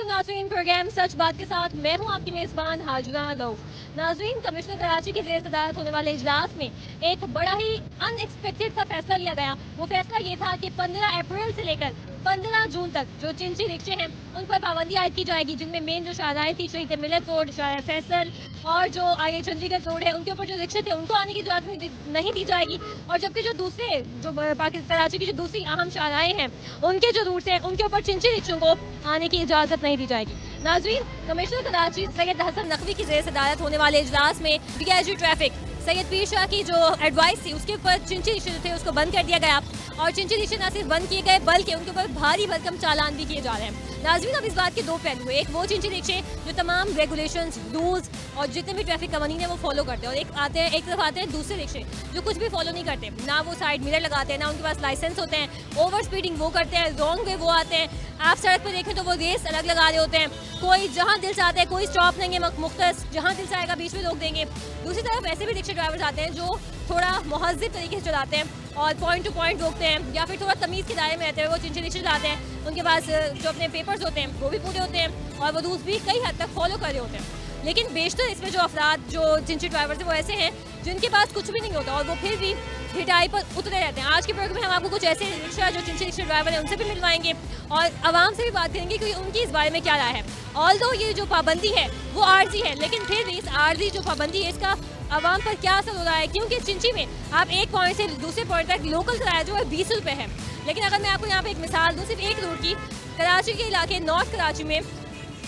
वालेकुम नाज़रीन, प्रोग्राम सच बात के साथ मैं हूं आपकी मेज़बान हाजुरा लोग। नाज़रीन, कमिश्नर कराची की ज़ेर सदारत होने वाले इजलास में एक बड़ा ही अनएक्सपेक्टेड सा फैसला लिया गया। वो फैसला ये था कि 15 अप्रैल से लेकर 15 जून तक जो चिंची रिक्शे हैं उन पर पाबंदी आयद की जाएगी, जिनमें मेन जो शाहराएँ थी शहीद मिलत रोड, शाह फैसल और जो आगे चंडीगढ़ रोड है, उनके ऊपर जो रिक्शे थे उनको आने की इजाज़त नहीं दी जाएगी। और जबकि जो दूसरे जो पाकिस्तान कराची की जो दूसरी अहम शाहराएँ हैं उनके जो रूट्स हैं उनके ऊपर चिंची रिक्शों को आने की इजाज़त नहीं दी जाएगी। नाज़रीन, कमिश्नर कराची सैयद हसन नकवी की ज़ेर सदारत होने वाले इजलास में डीआईजी ट्रैफिक सैयद पीर शाह की जो एडवाइस थी उसके ऊपर चिंची रिक्शे जो थे उसको बंद कर दिया गया। और चिंची रिक्शे न सिर्फ बंद किए गए बल्कि उनके ऊपर भारी भरकम चालान भी किए जा रहे हैं। नाज़रीन, अब इस बात के दो पहलू हैं। एक वो चिंची रिक्शे जो तमाम रेगुलेशंस, रूल्स और जितने भी ट्रैफिक कवानीन है वो फॉलो करते हैं, और एक तरफ आते हैं दूसरे रिक्शे जो कुछ भी फॉलो नहीं करते, ना वो साइड मिरर लगाते हैं, ना उनके पास लाइसेंस होते हैं, ओवर स्पीडिंग वो करते हैं, रॉन्ग वे वो आते हैं। आप सड़क पर देखें तो वो रेस अलग लगा रहे होते हैं, कोई जहाँ दिल चाहता है कोई स्टॉप नहीं है, मुख्तस जहाँ दिल चाहेगा बीच में रोक देंगे। दूसरी तरफ ऐसे भी रिक्शा ड्राइवर्स आते हैं जो थोड़ा मुहज़्ज़ब तरीके से चलाते हैं और पॉइंट टू पॉइंट रोकते हैं, या फिर थोड़ा तमीज़ के दायरे में रहते हैं। वो चिंची रिक्शे चलाते हैं, उनके पास जो अपने पेपर्स होते हैं वो भी पूरे होते हैं और वो रूल्स भी कई हद तक फॉलो कर रहे होते हैं। लेकिन बेशतर इसमें जो अफराद जो चिंची ड्राइवर्स हैं वो ऐसे हैं जिनके पास कुछ भी नहीं होता और वो फिर भी हिटाई पर उतरे रहते हैं। आज के प्रोग्राम में हम आपको कुछ ऐसे रिक्शा जो चिंची रिक्शा ड्राइवर हैं उनसे भी मिलवाएंगे और आवाम से भी बात करेंगे कि उनकी इस बारे में क्या राय है। ऑल्दो ये जो पाबंदी है वो आर्जी है, लेकिन फिर भी इस आर्जी जो पाबंदी है इसका आवाम पर क्या असर हो रहा है, क्योंकि चिंची में आप एक पॉइंट से दूसरे पॉइंट तक लोकल किराया जो है 20 रुपये है। लेकिन अगर मैं आपको यहाँ पे एक मिसाल दूँ सिर्फ एक रूट की, कराची के इलाके नॉर्थ कराची में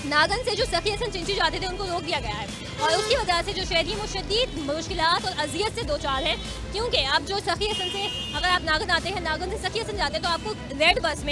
नागन से जो सखी हसन चिंची जाते थे उनको रोक दिया गया है और उसकी वजह से जो शहरी वो शदीद मुश्किलात और अजियत से दो चार हैं, क्योंकि आप जो सखी हसन से अगर आप नागन आते हैं, नागन से सखी हसन जाते हैं तो आपको रेड बस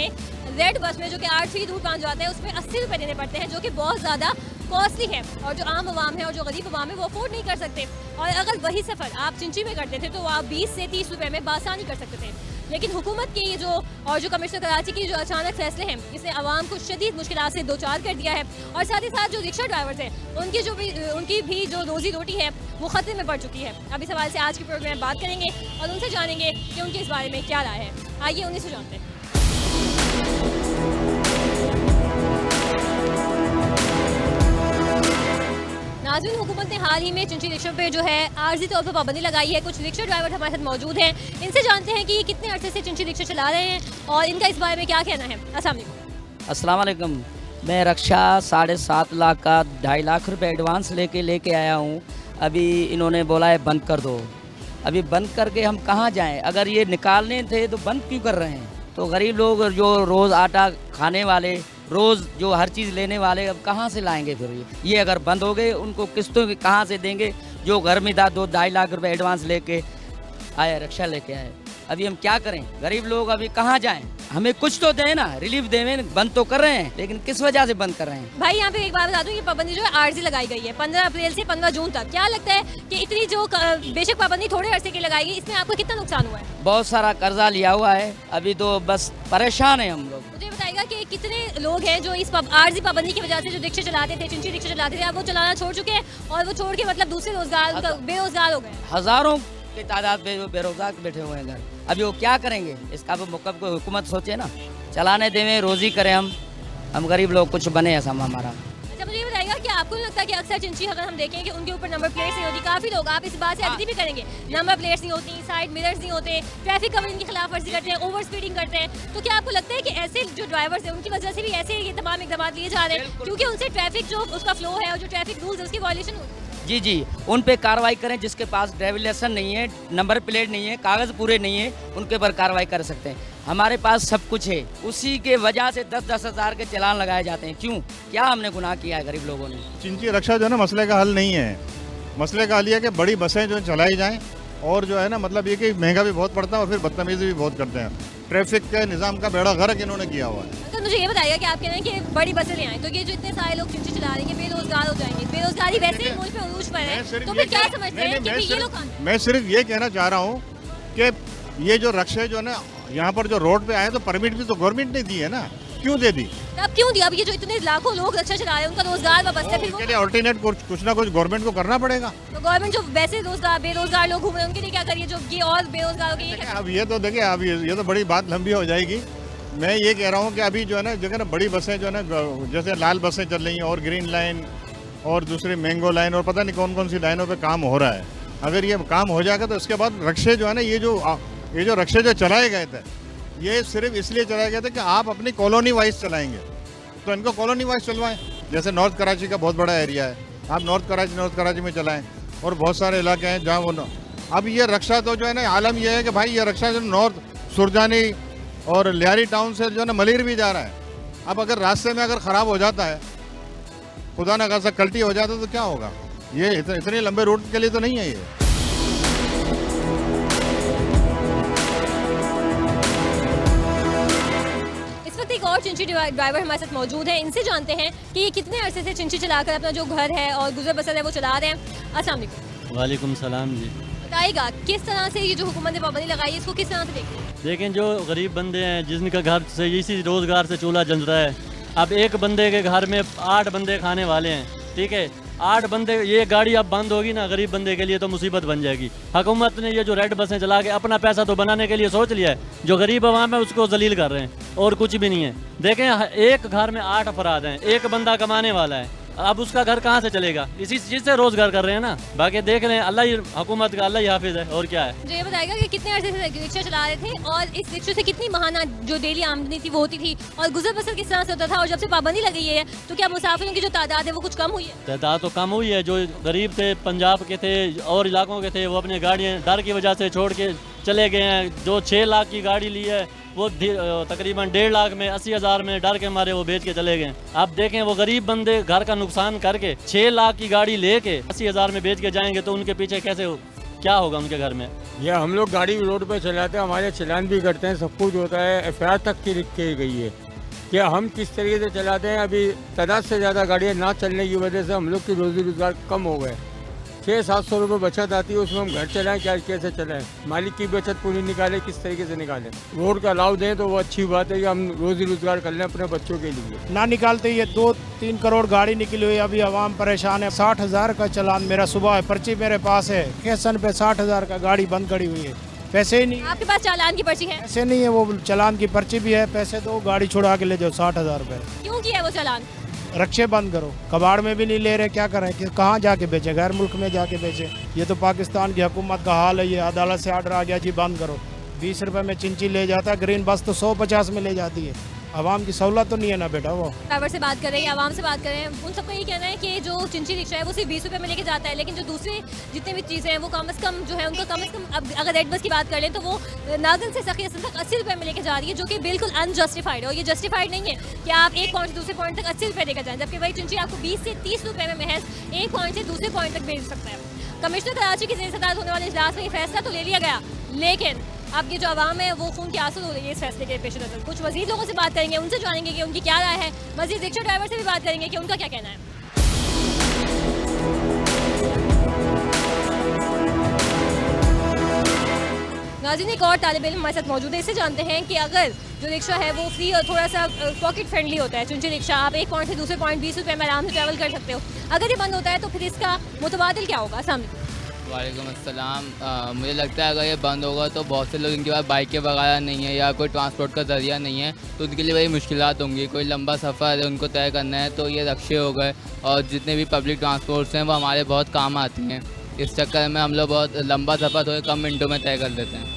में जो कि 8 रूट पहुँच जाते हैं उसमें 80 रुपये देने पड़ते हैं, जो कि बहुत ज़्यादा कॉस्टली है और जो आम आवाम है और जो गरीब आवाम है वो अफोर्ड नहीं कर सकते। और अगर वही सफ़र आप चिंची में करते थे तो आप 20 से 30 रुपये में बासानी कर सकते थे। लेकिन हुकूमत के ये जो कमिश्नर कराची की जो अचानक फैसले हैं इसने आवाम को शदीद मुश्किलात से दो चार कर दिया है और साथ ही साथ जो रिक्शा ड्राइवर्स हैं उनकी भी जो रोजी रोटी है वो खतरे में पड़ चुकी है। अब इस सवाल से आज के प्रोग्राम में बात करेंगे और उनसे जानेंगे कि उनके इस बारे में क्या राय है। आइए उन्हीं से जानते हैं। नाज़रीन, हुकूमत ने हाल ही में चिंची रिक्शों पे जो है आर्जी तौर पर पाबंदी लगाई है। कुछ रिक्शा ड्राइवर हमारे साथ मौजूद हैं, इनसे जानते हैं कि कितने अरसे से चिंची रिक्शा चला रहे हैं और इनका इस बारे में क्या कहना है। अस्सलाम वालेकुम। मैं रक्षा 7.5 लाख का 2.5 लाख रुपए एडवांस लेके आया हूँ। अभी इन्होंने बोला है बंद कर दो। अभी बंद करके हम कहाँ जाएँ? अगर ये निकालने थे तो बंद क्यों कर रहे हैं? तो गरीब लोग जो रोज़ आटा खाने वाले, रोज़ जो हर चीज़ लेने वाले, अब कहाँ से लाएंगे फिर? ये अगर बंद हो गए उनको किस्तों कहाँ से देंगे? जो घर में 2-2.5 लाख रुपए एडवांस लेके आए, रक्षा लेके आए, अभी हम क्या करें? गरीब लोग अभी कहाँ जाएं? हमें कुछ तो दें ना, रिलीफ दें। बंद तो कर रहे हैं लेकिन किस वजह से बंद कर रहे हैं? भाई यहाँ पे एक बात बता दूं, ये पाबंदी जो है आर्जी लगाई गई है 15 अप्रैल से 15 जून तक। क्या लगता है कि इतनी जो बेशक पाबंदी थोड़े अरसे की लगाई गई, इसमें आपको कितना नुकसान हुआ है? बहुत सारा कर्जा लिया हुआ है, अभी तो बस परेशान है हम लोग। मुझे बताइएगा कि कितने लोग हैं जो इस आर्जी पाबंदी की वजह से जो रिक्शे चलाते थे, चिंची रिक्शे चलाते थे, अब वो चलाना छोड़ चुके हैं और वो छोड़ के मतलब दूसरे बेरोजगार हो गए। हजारों की तादाद में बेरोजगार बैठे हुए हैं घर। अभी वो क्या करेंगे? इसका भी मुकब को हुकूमत सोचे ना, चलाने देवें, रोजी करें। हम गरीब लोग कुछ बने ऐसा हमारा। अच्छा, मुझे ये बताइएगा कि आपको नहीं लगता कि अक्सर चिंची अगर हम देखें कि उनके ऊपर नंबर प्लेट्स नहीं होती, काफ़ी लोग आप इस बात से एग्री भी करेंगे, नंबर प्लेट्स नहीं होती, साइड मिरर्स नहीं होते, ट्रैफिक कवरिंग की खिलाफ वर्जी करते हैं, ओवर स्पीडिंग करते हैं, तो क्या आपको लगता है कि ऐसे जो ड्राइवर्स हैं उनकी वजह से भी ऐसे ये तमाम इकदाम लिए जा रहे हैं क्योंकि उनसे ट्रैफिक जो उसका फ्लो है और जो ट्रैफिक रूल्स है उसकी वायलेशन होती है? जी, उन पे कार्रवाई करें। जिसके पास ड्राइविंग लाइसेंस नहीं है, नंबर प्लेट नहीं है, कागज़ पूरे नहीं है, उनके पर कार्रवाई कर सकते हैं। हमारे पास सब कुछ है, उसी के वजह से 10-10 हज़ार के चालान लगाए जाते हैं। क्यों? क्या हमने गुनाह किया है गरीब लोगों ने? चिंची रक्षा जो है ना मसले का हल नहीं है। मसले का हल ये है कि बड़ी बसें जो चलाई जाएँ और जो है ना मतलब ये कि महंगा भी बहुत पड़ता है और फिर बदतमीजी भी बहुत करते हैं। ट्रैफिक के निज़ाम का बेड़ा गर्क इन्होंने किया हुआ है। तो मुझे ये बताइएगा कि आप कह रहे हैं कि बड़ी बसें ले आए तो ये जो इतने सारे लोग चिंची चला रहे हैं बेरोजगार हो जाएंगे, बेरोजगारी वैसे ही मुल्क पे उरूज पर है, तो फिर क्या समझते हैं कि ये लोग? मैं सिर्फ ये कहना चाह रहा हूँ कि ये जो रक्षे जो है ना यहाँ पर जो रोड पे आए तो परमिट भी तो गवर्नमेंट ने दी है ना, क्यों दे दी? तब क्यों दिया? अब ये जो इतने लाखों लोग रक्षा चला रहे हैं उनका रोजगार वापस है, फिर उसके लिए ऑल्टरनेट कुछ ना कुछ गवर्नमेंट को करना पड़ेगा। तो गवर्नमेंट जो वैसे बेरोजगार लोग घूम रहे हैं उनके लिए क्या करिए, जो ये और बेरोजगार हो गए? अब ये तो देखिए, अब ये तो बड़ी बात लंबी हो जाएगी। मैं ये कह रहा हूँ कि अभी जो है ना जगह ना बड़ी बसें जो है ना जैसे लाल बसें चल रही हैं और ग्रीन लाइन और दूसरी मैंगो लाइन और पता नहीं कौन कौन सी लाइनों पे काम हो रहा है। अगर ये काम हो जाएगा तो उसके बाद रक्शे जो है ना ये जो रक्शे जो चलाए गए थे ये सिर्फ इसलिए चलाए गए थे कि आप अपनी कॉलोनी वाइज चलाएंगे, तो इनको कॉलोनी वाइज चलवाएं। जैसे नॉर्थ कराची का बहुत बड़ा एरिया है, आप नॉर्थ कराची में चलाएं और बहुत सारे इलाके हैं जहाँ वो अब ये रक्षा तो जो है ना आलम यह है कि भाई ये रक्षा जो नॉर्थ सुरजानी और लियारी टाउन से जो है ना मलिर भी जा रहा है। अब अगर रास्ते में अगर ख़राब हो जाता है, खुदा ना खासा कल्टी हो जाता तो क्या होगा? ये इतने लंबे रूट के लिए तो नहीं है ये। इस वक्त एक और चिंची ड्राइवर हमारे साथ मौजूद है, इनसे जानते हैं कि ये कितने अरसे से चिंची चलाकर अपना जो घर है और गुजर बसर है वो चला रहे हैं। अस्सलाम वालेकुम। वालेकुम सलाम जी। बताइएगा किस तरह से ये जो हुकूमत ने पाबंदी लगाई है इसको किस तरह से देखते हैं? लेकिन जो गरीब बंदे हैं जिनका घर से इसी रोज़गार से चूल्हा जल रहा है, अब एक बंदे के घर में 8 बंदे खाने वाले हैं, ठीक है, 8 बंदे, ये गाड़ी अब बंद होगी ना गरीब बंदे के लिए तो मुसीबत बन जाएगी। हुकूमत ने ये जो रेड बसें चला के अपना पैसा तो बनाने के लिए सोच लिया है, जो गरीब आवाम है उसको जलील कर रहे हैं और कुछ भी नहीं है। देखें एक घर में 8 अफराद हैं, एक बंदा कमाने वाला है, अब उसका घर कहाँ से चलेगा? इसी चीज़ से रोज़गार कर रहे हैं ना। बाकी देख रहे हैं अल्लाह ही हुकूमत का अल्लाह ही हाफिज़ है और क्या है। मुझे ये बताएगा कि कितने अर्से से रिक्शा चला रहे थे और इस रिक्शे से कितनी माहाना जो डेली आमदनी थी वो होती थी और गुजर बसर किस तरह से होता था, और जब से पाबंदी लगी है तो क्या मुसाफिरों की जो तादाद है वो कुछ कम हुई है? तादाद तो कम हुई है। जो गरीब थे, पंजाब के थे और इलाकों के थे, वो अपनी गाड़ियाँ डर की वजह से छोड़ के चले गए हैं। जो 6 लाख की गाड़ी ली है वो तकरीबन 1.5 लाख में 80,000 में डर के मारे वो बेच के चले गए। आप देखें वो गरीब बंदे घर का नुकसान करके 6 लाख की गाड़ी लेके 80,000 में बेच के जाएंगे तो उनके पीछे कैसे क्या होगा उनके घर में? ये हम लोग गाड़ी रोड पे चलाते हैं, हमारे चलान भी करते हैं, सब कुछ होता है, एफआईआर तक की लिख के गई है कि हम किस तरीके से चलाते हैं। अभी तादाद से ज़्यादा गाड़ियाँ ना चलने की वजह से हम लोग की रोजी रोजगार कम हो गए। 600-700 रुपये बचत आती है, उसमें हम घर चलाएं क्या कैसे चलाएं? मालिक की बचत पूरी निकालें, किस तरीके से निकालें? रोड का अलाव दें तो वो अच्छी बात है कि हम रोजी रोजगार कर लें अपने बच्चों के लिए। ना निकालते ये 2-3 करोड़ गाड़ी निकली हुई, अभी आवाम परेशान है। 60,000 का चलान मेरा सुबह है, पर्ची मेरे पास है, स्टेशन पे 60,000 का गाड़ी बंद खड़ी हुई है, पैसे ही नहीं। आपके पास चालान की पर्ची है? पैसे नहीं है, वो चलान की पर्ची भी है, पैसे दो गाड़ी छुड़ा के ले जाओ 60,000 रुपये। क्यों किया है वो चालान? रक्शे बंद करो, कबाड़ में भी नहीं ले रहे, क्या करें कि कहाँ जाके बेचें? गैर मुल्क में जाके बेचें? ये तो पाकिस्तान की हुकूमत का हाल है। ये अदालत से ऑर्डर आ गया जी बंद करो। 20 रुपये में चिंची ले जाता है, ग्रीन बस तो 150 में ले जाती है। आवाम की सहूलत तो नहीं है ना बेटा। वो ड्राइवर से बात कर रहे हैं, आवाम से बात कर रहे हैं, उन सबका ये कहना है कि जो चिंची रिक्शा है वो सिर्फ 20 रुपये में लेके जाता है, लेकिन जो दूसरे जितने भी चीज़ें हैं वो कम से कम जो है उनका कम से कम, अब अगर रेड बस की बात कर लें तो वो नागल से सखी तक 80 रुपये में लेके जा रही है, जो कि बिल्कुल अनजस्टिफाइड है। और ये जस्टिफाइड नहीं है कि आप एक पॉइंट से दूसरे पॉइंट तक 80 रुपये लेकर जाएं, जबकि वही चिंची आपको 20 से 30 रुपये में महज एक पॉइंट से दूसरे पॉइंट तक भेज सकता है। कमिश्नर कराची की ज़ेर सदारत होने वाले इजलास में ये फैसला तो ले लिया गया, लेकिन अब ये जो आवाम है वो खून की आंसू हो रही है इस फैसले के पेश नज़र। कुछ मज़ीद लोगों से बात करेंगे, उनसे जानेंगे कि उनकी क्या राय है। मज़ीद रिक्शा ड्राइवर से भी बात करेंगे कि उनका क्या कहना है। नाज़रीन, एक और तालिब इल्म हमारे साथ मौजूद है, इससे जानते हैं कि अगर जो रिक्शा है वो फ्री और थोड़ा सा पॉकेट फ्रेंडली होता है, चिंची रिक्शा, आप एक पॉइंट से दूसरे पॉइंट 20 रुपये में आराम से ट्रैवल कर सकते हो, अगर ये बंद होता है तो फिर इसका मुतबादिल क्या होगा? अस्सलाम वालेकुम अस्सलाम। मुझे लगता है अगर ये बंद होगा तो बहुत से लोग, इनके पास बाइकें वगैरह नहीं है या कोई ट्रांसपोर्ट का ज़रिया नहीं है, तो उनके लिए बड़ी मुश्किलात होंगी। कोई लंबा सफ़र है उनको तय करना है तो ये रक्शे हो गए और जितने भी पब्लिक ट्रांसपोर्ट्स हैं वो हमारे बहुत काम आती हैं। इस चक्कर में हम लोग बहुत लंबा सफ़र थोड़े कम मिनटों में तय कर देते हैं।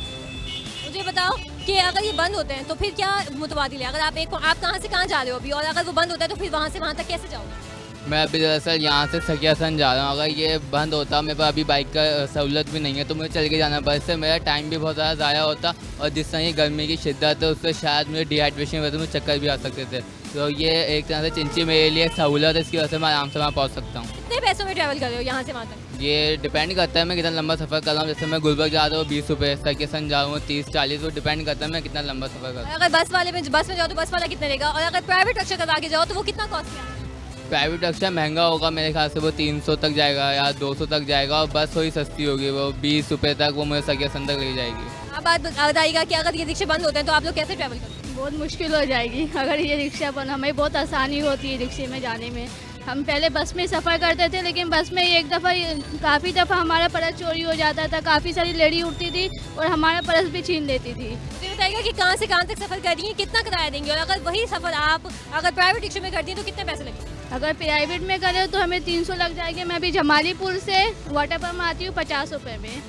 मुझे बताओ कि अगर ये बंद होते हैं तो फिर क्या मुतबादिल है? अगर आप कहाँ से कहाँ जा रहे हो अभी, और अगर वो बंद होता है तो फिर वहाँ से वहाँ तक कैसे जाओगे? मैं अभी दरअसल यहाँ से सकियासन जा रहा हूँ। अगर ये बंद होता, मेरे पास अभी बाइक का सहूलत भी नहीं है तो मुझे चल के जाना पड़ता, इससे मेरा टाइम भी बहुत ज़्यादा ज़ाया होता और जिस तरह ये गर्मी की शिद्दत है उससे शायद मुझे डिहाइड्रेशन वजह से मुझे चक्कर भी आ सकते थे। तो ये एक तरह से चिंची मेरे लिए एक सहूलत है, इसकी वजह से मैं आराम से वहाँ पहुँच सकता हूँ। कितने पैसों में ट्रैवल कर रहे हो यहाँ से वहाँ तक? ये डिपेंड करता है मैं कितना लंबा सफ़र कर रहा हूँ। जैसे मैं गुलबर्ग जा रहा हूँ 20 रुपये, सकियासन जा रहा हूँ 30-40, वो डिपेंड करता है मैं कितना लंबा सफ़र कर रहा हूँ। अगर बस में जाओ तो बस वाला कितने लेगा, और अगर प्राइवेट रिक्शा करवा के जाओ तो वो कितना कॉस्ट है? प्राइवेट रिक्शा महंगा होगा मेरे ख्याल से, वो 300 तक जाएगा या 200 तक जाएगा, और बस थोड़ी सस्ती होगी, वो 20 रुपये तक वो मुझे सकियासन तक ले जाएगी। आप बात बताइएगा कि अगर ये रिक्शे बंद होते हैं तो आप लोग कैसे ट्रैवल करते हैं? बहुत मुश्किल हो जाएगी। अगर ये रिक्शा बंद, हमें बहुत आसानी होती है रिक्शे में जाने में, हम पहले बस में सफ़र करते थे, लेकिन बस में एक दफ़ा काफ़ी दफ़ा हमारा पर्स चोरी हो जाता था। काफ़ी सारी लेडी उठती थी और हमारा पर्स भी छीन लेती थी। मुझे बताइएगा कि कहाँ से कहाँ तक सफ़र कर रही हैं, कितना किराया देंगे, और अगर वही सफ़र आप अगर प्राइवेट रिक्शे में करती हैं तो कितने पैसे लगेंगे? अगर प्राइवेट में करें तो हमें 300 लग जाएंगे। मैं अभी जमालीपुर से वाटर पंप आती हूँ 50 रुपये में,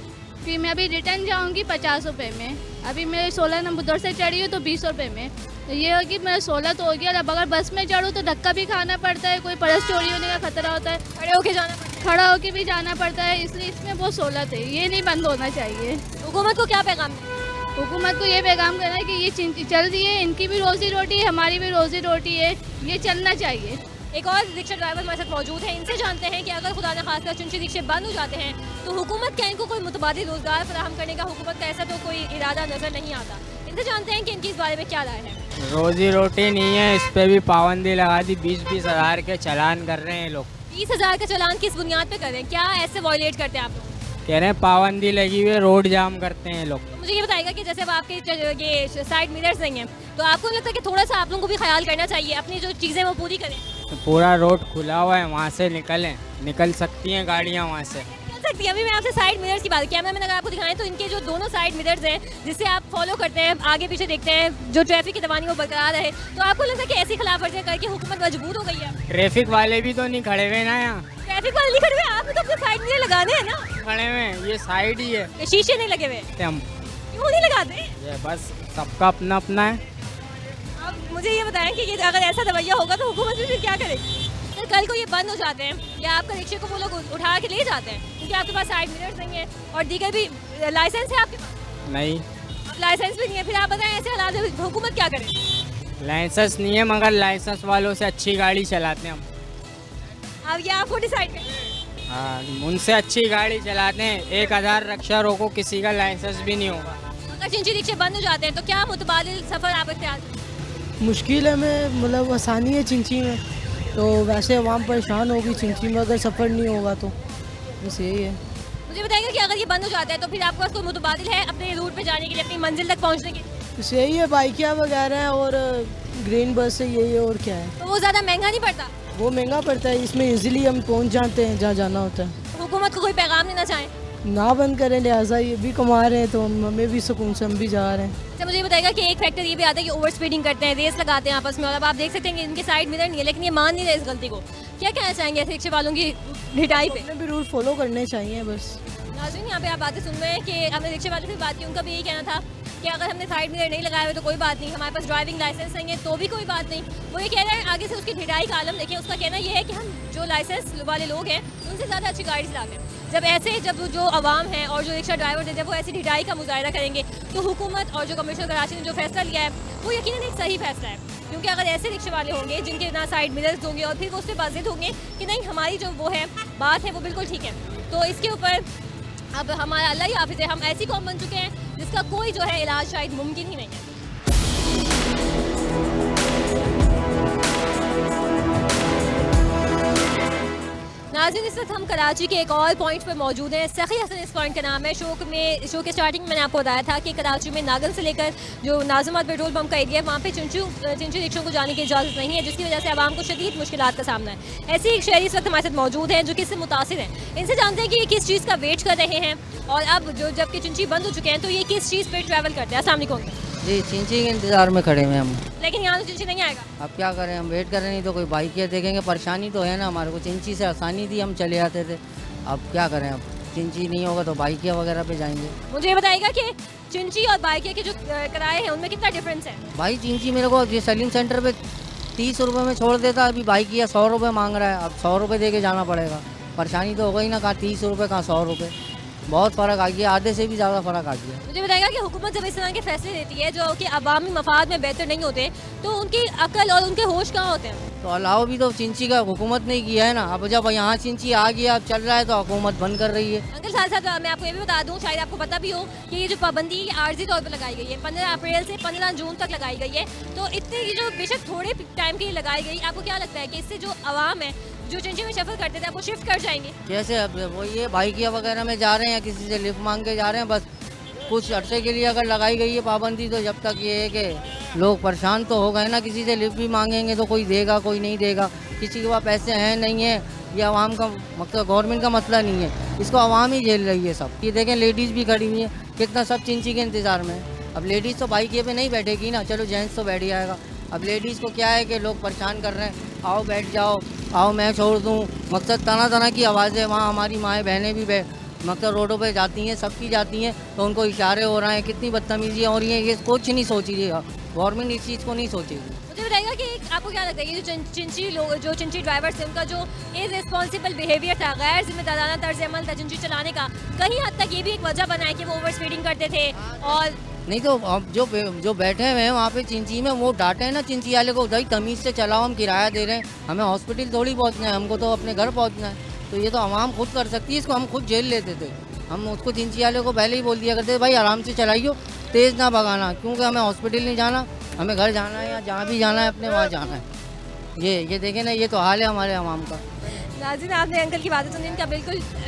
फिर मैं अभी रिटर्न जाऊँगी 50 रुपये में। अभी मैं 16 नंबर उधर से चढ़ी हूँ तो 20 रुपये में। तो ये हो कि मेरा 16 तो हो गया। अब अगर बस में चढ़ूँ तो धक्का भी खाना पड़ता है, कोई पर्स चोरी होने का खतरा होता है, खड़े होके जाना पड़ता है। खड़ा होके भी जाना पड़ता है, इसलिए इसमें वो 16 थे। ये नहीं बंद होना चाहिए। हुकूमत को क्या पैगाम है? हुकूमत को ये पैगाम करना है कि ये चल रही है, इनकी भी रोजी रोटी है, हमारी भी रोजी रोटी है, ये चलना चाहिए। एक और रिक्शा ड्राइवर हमारे साथ मौजूद है, इनसे जानते हैं कि अगर खुदा न खास्ता चुनची रिक्शे बंद हो जाते हैं तो हुकूमत क्या इनको कोई मुतबादिल रोजगार फराहम करने का हुकूमत का ऐसा तो कोई इरादा नजर नहीं आता। इनसे जानते हैं कि इनकी इस बारे में क्या राय है। रोजी रोटी नहीं है, इस पे भी पाबंदी लगा दी। 20-20 हज़ार के चालान कर रहे हैं लोग। 20,000 का चालान किस बुनियाद पे कर रहे हैं? क्या ऐसे वॉयलेट करते हैं आप लोग? कह रहे हैं पाबंदी लगी हुई है, रोड जाम करते हैं लोग। तो मुझे ये बताइएगा कि जैसे अब आपके ये साइड मिरर्स नहीं हैं, तो आपको लगता है कि थोड़ा सा आप लोगों को भी ख्याल करना चाहिए, अपनी जो चीज़ें वो पूरी करें? तो पूरा रोड खुला हुआ है, वहाँ से निकल सकती हैं गाड़ियाँ वहाँ से। निकल सकती है। अभी मैं आपसे साइड मिरर्स की बात, कैमरा मैन अगर आपको दिखाएं तो इनके जो दोनों साइड मिरर्स हैं जिससे आप फॉलो करते हैं, आगे पीछे देखते हैं, जो ट्रैफिक की दबानी वो बरकरार रहे, तो आपको लगता है कि ऐसी खिलाफ वर्जियां करके हुकूमत मजबूर हो गई है? ट्रैफिक वाले भी तो नहीं खड़े हुए ना यहाँ। ट्रैफिक वाले नहीं खड़े हुए, आपने तो अपने साइड मिरर लगाने हैं ना। खड़े हुए हैं, ये साइड ही है। ये शीशे नहीं लगे हुए, हम क्यों नहीं लगाते? ये बस सबका अपना अपना है। अब मुझे ये बताएं कि ये अगर ऐसा रवैया होगा तो हुकूमत भी फिर क्या करेगी? तो कल को ये बंद हो जाते हैं या आपका रिक्शे को वो लोग उठा के ले जाते हैं क्योंकि आपके पास साइड मिरर्स नहीं है और दीगर भी, लाइसेंस है आपके पास? नहीं, अब लाइसेंस भी नहीं है, फिर आप बताएं ऐसे हालात में हुकूमत क्या करे? लाइसेंस नहीं है, मगर लाइसेंस वालों से अच्छी गाड़ी चलाते हैं हम। अब ये आपको डिसाइड करें। हाँ, उनसे अच्छी गाड़ी चलाते हैं। 1000 रिक्शा रोको, किसी का लाइसेंस भी नहीं होगा। अगर चिंची रिक्शे बंद हो जाते हैं तो क्या मुतबादिल सफ़र आप इख्तियार करें? मुश्किल है में मतलब आसानी है चिंची में, तो वैसे आवाम परेशान होगी चिंची में अगर सफ़र नहीं होगा तो, बस यही है। मुझे बताइएगा कि अगर ये बंद हो जाता है तो फिर आपके पास कोई मुतबादिल है अपने रूट पे जाने के लिए, अपनी मंजिल तक पहुंचने के लिए? बस यही है, बाइकियाँ वगैरह है और ग्रीन बस है, यही है और क्या है। तो वो ज़्यादा महंगा नहीं पड़ता? वो महंगा पड़ता है, इसमें इजीली हम पहुंच जाते हैं जहाँ जाना होता है। हुकूमत को कोई पैगाम देना चाहें? ना बंद करें, लिहाजा ये भी कमा रहे हैं तो हमें भी सुकून से हम भी जा रहे हैं। अच्छा, मुझे ये बताइएगा कि एक फैक्टर ये भी आता है कि ओवर स्पीडिंग करते हैं, रेस लगाते हैं आपस में, और अब आप देख सकते हैं कि इनके साइड मिरर नहीं है लेकिन ये मान नहीं रहे इस गलती को। क्या कहना चाहेंगे ऐसे रिक्शे वालों की ढिठाई पे? हमें भी रूल फॉलो करने चाहिए बस। नाज़रीन, यहाँ पे आप बातें सुन रहे हैं कि हमने रिक्शे वाले से बात की, उनका भी यही कहना था कि अगर हमने साइड मिरर नहीं लगाए हुए तो कोई बात नहीं, हमारे पास ड्राइविंग लाइसेंस नहीं है तो भी कोई बात नहीं। वो ये कह रहे हैं आगे से उसकी ढिठाई का आलम देखिए। उसका कहना ये है कि हम जो लाइसेंस वाले लोग हैं उनसे ज़्यादा अच्छी गाड़ी चलाते हैं। जब जो आवाम है और जो रिक्शा ड्राइवर थे जब वो ऐसी ढिठाई का मुजाहरा करेंगे तो हुकूमत और जो कमिश्नर कराची ने जो फैसला लिया है वो यकीनन एक सही फैसला है, क्योंकि अगर ऐसे रिक्शे वाले होंगे जिनके ना साइड मिरर्स होंगे और फिर वो उस पर बाजिद होंगे कि नहीं हमारी जो वो है बात है वो बिल्कुल ठीक है, तो इसके ऊपर अब हमारा अल्लाह ही हाफिज़ है, हम ऐसी कौम बन चुके हैं जिसका कोई जो है इलाज शायद मुमकिन ही नहीं है। नाज़रीन, इस वक्त हम कराची के एक और पॉइंट पर मौजूद हैं। सखी हसन इस पॉइंट का नाम है। शो के स्टार्टिंग में मैंने आपको बताया था कि कराची में नागल से लेकर जो नाज़िमाबाद पेट्रोल पंप का एरिया है वहाँ पे चिंची रिक्शों को जाने की इजाज़त नहीं है, जिसकी वजह से आवाम को शदीद मुश्किलात का सामना है। ऐसे एक शहरी इस वक्त हमारे साथ मौजूद हैं जो किससे मुतासिर हैं। इनसे जानते हैं कि ये किस चीज़ का वेट कर रहे हैं और अब जबकि चिंची बंद हो चुके हैं तो ये किस चीज़ पर ट्रैवल करते हैं। अस्सलाम वालेकुम। जी, चिंची के इंतज़ार में खड़े हुए हम। लेकिन यहाँ तो चिंची नहीं आएगा। अब क्या करें, हम वेट करें, नहीं तो कोई बाइकियाँ देखेंगे। परेशानी तो है ना, हमारे को चिंची से आसानी थी, हम चले आते थे। अब क्या करें, अब चिंची नहीं होगा तो बाइकियाँ वगैरह पे जाएंगे। मुझे ये बताइएगा कि चिंची और बाइकिया के जो किराए हैं उनमें कितना डिफरेंस है? भाई चिंची मेरे को ये सलीम सेंटर पे 30 रुपये में छोड़ देता, अभी बाइकिया 100 रुपये मांग रहा है। अब 100 रुपये दे के जाना पड़ेगा। परेशानी तो हो गई ना, कहाँ 30 रुपये कहाँ 100 रुपये, बहुत फ़र्क आ गया, आधे से भी ज़्यादा फ़र्क आ गया। मुझे बताएगा कि हुकूमत जब इस तरह के फैसले लेती है जो कि अवामी मफाद में बेहतर नहीं होते तो उनकी अकल और उनके होश कहाँ होते हैं? तो अलावा भी तो चिंची का हुकूमत ने किया है ना। अब जब यहाँ चिंची आ गया, अब चल रहा है तो हुकूमत बंद कर रही है। अंकल साथ साथ मैं आपको ये भी बता दूं, शायद आपको पता भी हो कि ये जो पाबंदी आर्जी तौर पर लगाई गई है 15 अप्रैल से 15 जून तक लगाई गई है, तो इतने ये जो बेशक थोड़े टाइम के लिए लगाई गई, आपको क्या लगता है कि इससे जो आवाम है जो चिंची में सफ़र करते थे वो शिफ्ट कर जाएंगे? जैसे अब वो ये बाइकिया वगैरह में जा रहे हैं, किसी से लिफ्ट मांग के जा रहे हैं, बस कुछ अरसे के लिए अगर लगाई गई है पाबंदी, तो जब तक ये है कि लोग परेशान तो हो गए ना, किसी से लिफ्ट भी मांगेंगे तो कोई देगा कोई नहीं देगा। किसी के पास पैसे हैं नहीं है, ये आवाम का मतलब गवर्नमेंट का मसला नहीं है, इसको आवाम ही झेल रही है सब। ये देखें लेडीज़ भी खड़ी हुई है, कितना सब चिंची के इंतज़ार में है। अब लेडीज़ तो बाइक पे नहीं बैठेगी ना, चलो जेंट्स तो बैठ जाएगा। अब लेडीज़ को क्या है कि लोग परेशान कर रहे हैं, आओ बैठ जाओ, आओ मैं छोड़ दूँ, मकसद तरह तरह की आवाज़ें। वहाँ हमारी माएँ बहनें भी मतलब रोडों पे जाती हैं, सबकी जाती हैं, तो उनको इशारे हो रहे हैं, कितनी बदतमीजियाँ हो रही हैं, ये कुछ नहीं सोच रही है गवर्नमेंट, इस चीज़ को नहीं सोचेगी। मुझे बताइएगा कि आपको क्या लगता है ये जो चिंची ड्राइवर्स हैं उनका जो इररिस्पॉन्सिबल बिहेवियर था, गैर जिम्मेदाराना तर्ज अमल था चिंची चलाने का, कहीं हद तक ये भी एक वजह बना है कि वो ओवर स्पीडिंग करते थे? और नहीं तो अब जो बैठे हुए हैं वहाँ पे चिंची में, वो डांटे हैं ना चिंची वाले को, भाई तमीज़ से चलाओ, हम किराया दे रहे हैं, हमें हॉस्पिटल थोड़ी पहुँचना है, हमको तो अपने घर पहुँचना है। तो ये तो आवाम खुद कर सकती है, इसको हम खुद झेल लेते थे। हम उसको चिंची वाले को पहले ही बोल दिया करते भाई आराम से चलाइयो, तेज़ ना भगाना, क्योंकि हमें हॉस्पिटल नहीं जाना, हमें घर जाना है या जहाँ भी जाना है अपने वहाँ जाना है। ये देखें ना, ये तो हाल है हमारे आवाम का। नाज़रीन, आपने अंकल की बातें सुनी, इनका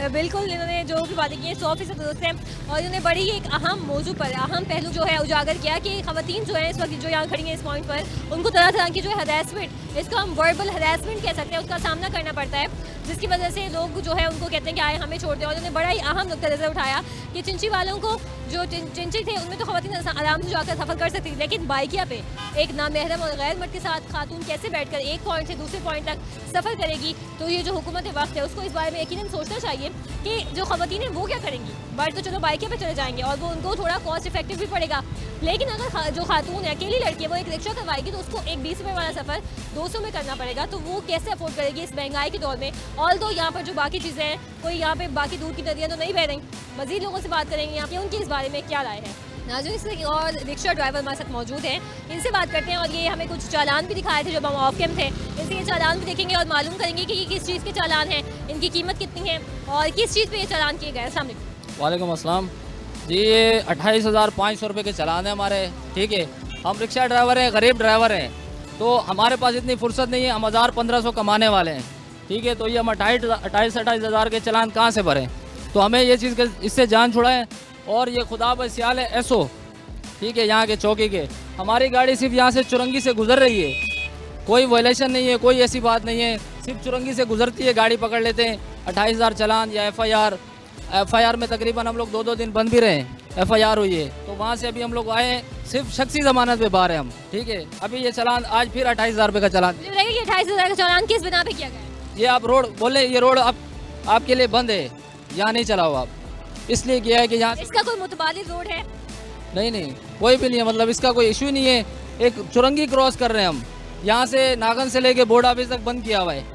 बिल्कुल इन्होंने जो भी बातें की हैं 100% दुरुस्त है, और इन्होंने बड़ी ही एक अहम मौजू पर अहम पहलू जो है उजागर किया कि ख़वातीन जो है इस वक्त जो यहाँ खड़ी हैं इस पॉइंट पर, उनको तरह तरह की जो है हरासमेंट, इसको हम वर्बल हरासमेंट कह सकते हैं, उसका सामना करना पड़ता है, जिसकी वजह से लोग जो है उनको कहते हैं कि आए हमें छोड़ दें। और उन्होंने बड़ा ही अहम नुक्ता नज़र उठाया कि चिंची वालों को, जो चिंची थे उनमें तो ख़वातीन आराम से जाकर सफ़र कर सकती थी, लेकिन बाइकिया पे एक नामहरम और गैर मर्द के साथ खातून कैसे बैठकर एक पॉइंट से दूसरे पॉइंट तक सफ़र करेगी? तो ये जो हुकूमत वक्त है उसको इस बारे में यकीनन सोचना चाहिए कि जो ख़वातीन हैं वो क्या करेंगी। मर्द तो चलो बाइकिया पे चले जाएंगे और वो उनको थोड़ा कॉस्ट इफेक्टिव भी पड़ेगा, लेकिन अगर जो खातून है, अकेली लड़की है, वो एक रिक्शा करवाएगी तो उसको एक 20 रुपये वाला सफ़र 200 में करना पड़ेगा, तो वो कैसे अफोर्ड करेगी इस महंगाई के दौर में? ऑल दो यहाँ पर जो बाकी चीज़ें हैं, कोई यहाँ पे बाकी दूर की नदियाँ तो नहीं बह रही। मज़ीद लोगों से बात करेंगे यहाँ पे उनकी इस बारे में क्या राय है। नाज़रीन, इससे और रिक्शा ड्राइवर हमारे साथ मौजूद हैं, इनसे बात करते हैं। और ये हमें कुछ चालान भी दिखाए थे जब हम ऑफ कैम थे, इनसे ये चालान भी देखेंगे और मालूम करेंगे कि ये किस चीज़ के चालान हैं, इनकी कीमत कितनी है और किस चीज़ पे ये चालान किए गए। अस्सलाम वालेकुम। वालेकुम अस्सलाम जी। ये 28,500 रुपये के चालान है हमारे, ठीक है। हम रिक्शा ड्राइवर हैं, गरीब ड्राइवर हैं, तो हमारे पास इतनी फुर्सत नहीं है, हम 1,000-1,500 कमाने वाले हैं, ठीक है। तो ये हम 28 हज़ार के चालान कहाँ से भरें? तो हमें ये चीज़ इससे जान छुड़ाएं। और ये खुदा बसियाल है एसओ, ठीक है, यहाँ के चौकी के, हमारी गाड़ी सिर्फ यहाँ से चुरंगी से गुजर रही है, कोई वायलेशन नहीं है, कोई ऐसी बात नहीं है, सिर्फ चुरंगी से गुजरती है, गाड़ी पकड़ लेते हैं। 28,000 चालान या एफआईआर में तकरीबन हम लोग 2-2 दिन बंद भी रहे, एफआईआर हुई है, तो वहाँ से अभी हम लोग आए हैं, सिर्फ शख्सी ज़मानत पे बाहर है हम, ठीक है। अभी ये चालान आज फिर 28,000 रुपये का चालान। 28,000 का चालान किस बिना पे किया गया? ये आप रोड बोले, ये रोड आपके लिए बंद है, यहाँ नहीं चलाओ आप, इसलिए किया है कि यहाँ। इसका कोई मुतबादिल रोड है? नहीं, कोई भी नहीं है, मतलब इसका कोई इशू नहीं है। एक चुरंगी क्रॉस कर रहे हैं हम, यहाँ से नागन से लेके बोर्ड ऑफिस तक बंद किया हुआ है,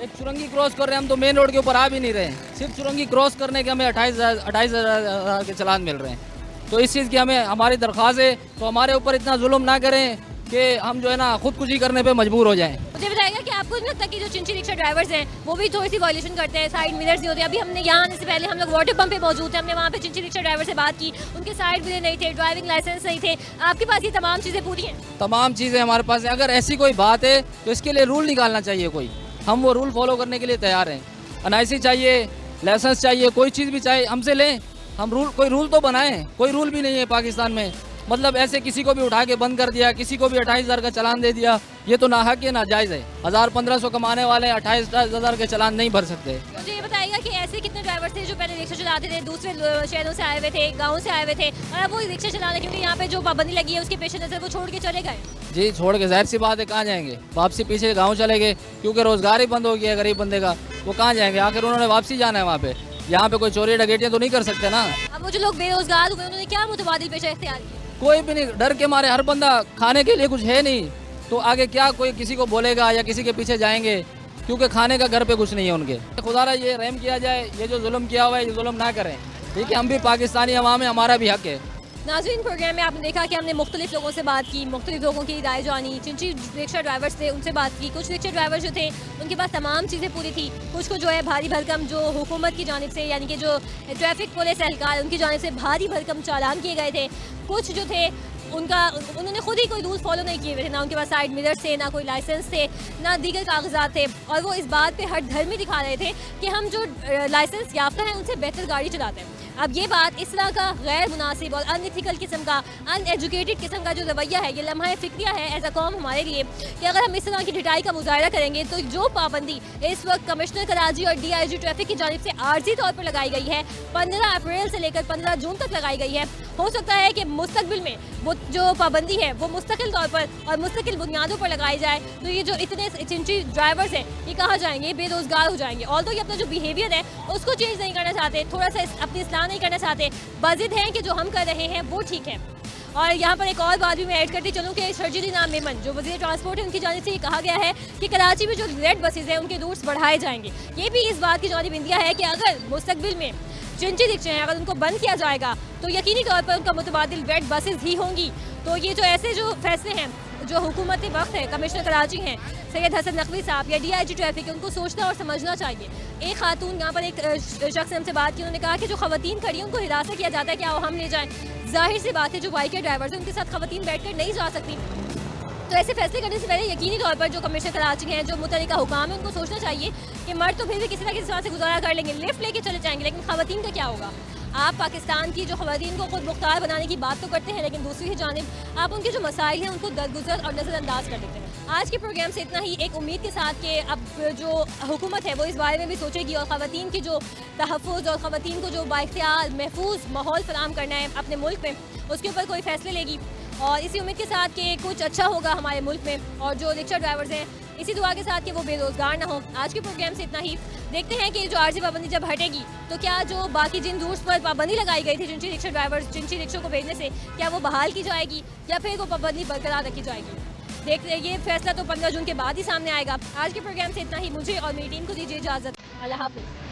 एक चुरंगी क्रॉस कर रहे हैं हम, तो मेन रोड के ऊपर आ भी नहीं रहे हैं, सिर्फ चुरंगी क्रॉस करने के हमें 28,000 के चालान मिल रहे हैं। तो इस चीज़ की हमारी दरख्वास्त है, तो हमारे ऊपर इतना जुल्म ना करें कि हम जो है ना खुदकुशी करने पे मजबूर हो जाएं। मुझे बताइएगा कि आपको नहीं लगता कि जो चिंची रिक्शा ड्राइवर्स हैं वो भी थोड़ी सी वायलेशन करते हैं, साइड मिरर्स नहीं होते? अभी हमने यहाँ आने से पहले हम लोग वाटर पंप पे मौजूद थे, हमने वहाँ पे चिंची रिक्शा ड्राइवर से बात की, उनके साइड मिरर नहीं थे, ड्राइविंग लाइसेंस नहीं थे। आपके पास ये तमाम चीज़ें पूरी हैं? तमाम चीज़ें हमारे पास हैं। अगर ऐसी कोई बात है तो इसके लिए रूल निकालना चाहिए कोई, हम वो रूल फॉलो करने के लिए तैयार हैं। एनआईसी चाहिए, लाइसेंस चाहिए, कोई चीज़ भी चाहिए हमसे लें, हम कोई रूल तो बनाएं। कोई रूल भी नहीं है पाकिस्तान में, मतलब ऐसे किसी को भी उठा के बंद कर दिया, किसी को भी 28,000 का चालान दे दिया, ये तो नाहक है, नाजायज़ है। 1,000-1,500 कमाने वाले 28,000 के चालान नहीं भर सकते। मुझे ये बताइएगा कि ऐसे कितने ड्राइवर थे जो पहले रिक्शा चलाते थे, दूसरे शहरों से आए हुए थे, गाँव से आए हुए थे, और अब वो रिक्शा चलाने क्योंकि यहाँ पे जो पाबंदी लगी है उसके पेश नज़र वो छोड़ के चले गए? जी छोड़ के, जाहिर सी बात है, कहाँ जाएंगे? वापसी पीछे गाँव चले गए, क्योंकि रोज़गार ही बंद हो गया गरीब बंदे का, वो कहाँ जाएंगे? आखिर उन्होंने वापसी जाना है वहाँ पे, यहाँ पे कोई चोरी डकैतियाँ तो नहीं कर सकते ना। अब वो जो लोग बेरोजगार हुए उन्होंने क्या मुतबादिल पेशा इख्तियार किया? कोई भी नहीं, डर के मारे, हर बंदा खाने के लिए कुछ है नहीं, तो आगे क्या कोई किसी को बोलेगा या किसी के पीछे जाएंगे, क्योंकि खाने का घर पे कुछ नहीं है उनके। खुदारा ये रहम किया जाए, ये जो जुल्म किया हुआ है ये जुल्म ना करें, ठीक है। हम भी पाकिस्तानी अवाम है, हमारा भी हक है। नाज़रीन, प्रोग्राम में आपने देखा कि हमने मुख्तलिफ लोगों से बात की, मुख्तलिफ लोगों की राय जानी, चिंची रिक्शा ड्राइवर्स थे उनसे बात की। कुछ रिक्शा ड्राइवर जो थे उनके पास तमाम चीज़ें पूरी थी, कुछ को जो है भारी भरकम जो हुकूमत की जानिब से, यानी कि जो ट्रैफिक पुलिस एहलकार उनकी जानिब से भारी भरकम चालान किए गए थे। कुछ जो थे उन्होंने खुद ही कोई रूल फॉलो नहीं किए हुए थे, ना उनके पास साइड मिरर्स थे, ना कोई लाइसेंस थे, ना दीगर कागजात थे, और वो इस बात पे हर धर्म में दिखा रहे थे कि हम जो लाइसेंस याफ्ता हैं उनसे बेहतर गाड़ी चलाते हैं। अब ये बात इस तरह का गैर मुनासिब और अनइथिकल किस्म का, अनएजुकेटेड किस्म का जो रवैया है, ये लम्हा फिक्रिया है एज अ कौम हमारे लिए कि अगर हम इस तरह की ढिठाई का मुजाहरा करेंगे तो जो पाबंदी इस वक्त कमिश्नर कराची और DIG ट्रैफिक की जानिब से आर्जी तौर पर लगाई गई है, 15 अप्रैल से लेकर 15 जून तक लगाई गई है, हो सकता है कि मुस्तकबिल में वो जो पाबंदी है वो मुस्तकिल तौर पर और मुस्तकिल बुनियादों पर लगाई जाए तो ये जो इतने चिंची ड्राइवर्स हैं ये कहाँ जाएंगे, बेरोजगार हो जाएंगे। ऑल्दो ये अपना जो बिहेवियर है उसको चेंज नहीं करना चाहते, थोड़ा सा अपनी इस्लाह नहीं करना चाहते, बाजिद हैं कि जो हम कर रहे हैं वो ठीक है। और यहाँ पर एक और बात भी मैं ऐड करती चलूँ कि शर्जील इनाम मेमन जो वज़ीर ट्रांसपोर्ट है उनकी जानिब से ये कहा गया है कि कराची में जो रेड बसेज हैं उनके रूट्स बढ़ाए जाएंगे। ये भी इस बात की जानिब इंदिया है कि अगर मुस्तकबिल में चिंची रिक्शे हैं अगर उनको बंद किया जाएगा तो यकीनी तौर पर उनका मुतबादिल रेड बसेज ही होंगी। तो ये जो ऐसे जो फैसले हैं जो हुकूमती वक्त है, कमिश्नर कराची हैं सैयद हसन नकवी साहब या DIG ट्रैफिक, उनको सोचना और समझना चाहिए। एक खातून यहाँ पर एक शख्स ने हमसे बात की, उन्होंने कहा कि जो खवातीन खड़ी हैं उनको हिरासत किया जाता है, क्या वो हम ले जाएं। जाहिर सी बात है जो बाइक के ड्राइवर्स हैं उनके साथ खवातीन बैठकर नहीं जा सकती, तो ऐसे फैसले करने से पहले यकीनी तौर पर जो कमिश्नर कराची हैं, जो मुतल्लिका हुकाम है, उनको सोचना चाहिए कि मर्द तो फिर भी किसी ना किसी तरह से गुजारा कर लेंगे, लिफ्ट लेके चले जाएंगे, लेकिन खवातीन का क्या होगा। आप पाकिस्तान की जो खवातीन को खुद मुख्तार बनाने की बात तो करते हैं, लेकिन दूसरी ही जानिब आप उनके जो मसाइल हैं उनको दरगुजर और नज़रअंदाज कर देते हैं। आज के प्रोग्राम से इतना ही, एक उम्मीद के साथ कि अब जो हुकूमत है वो इस बारे में भी सोचेगी और ख़वातीन की जो तहफ़्फ़ुज़ और ख़वातीन को जो बाइख्तियार महफूज माहौल फराहम करना है अपने मुल्क में, उसके ऊपर कोई फैसले लेगी। और इसी उम्मीद के साथ कि कुछ अच्छा होगा हमारे मुल्क में और जो रिक्शा ड्राइवर्स हैं इसी दुआ के साथ कि वो बेरोज़गार ना हो। आज के प्रोग्राम से इतना ही। देखते हैं कि जो आर्जी पाबंदी जब हटेगी तो क्या जो बाकी जिन रूट्स पर पाबंदी लगाई गई थी चिंची रिक्शा ड्राइवर्स, चिंची रिक्शों को भेजने से, क्या वो बहाल की जाएगी या फिर वो पाबंदी बरकरार रखी जाएगी। देखते ये फैसला तो 15 जून के बाद ही सामने आएगा। आज के प्रोग्राम से इतना ही। मुझे और मेरी टीम को दीजिए इजाज़त। अल्लाह हाफ़िज़।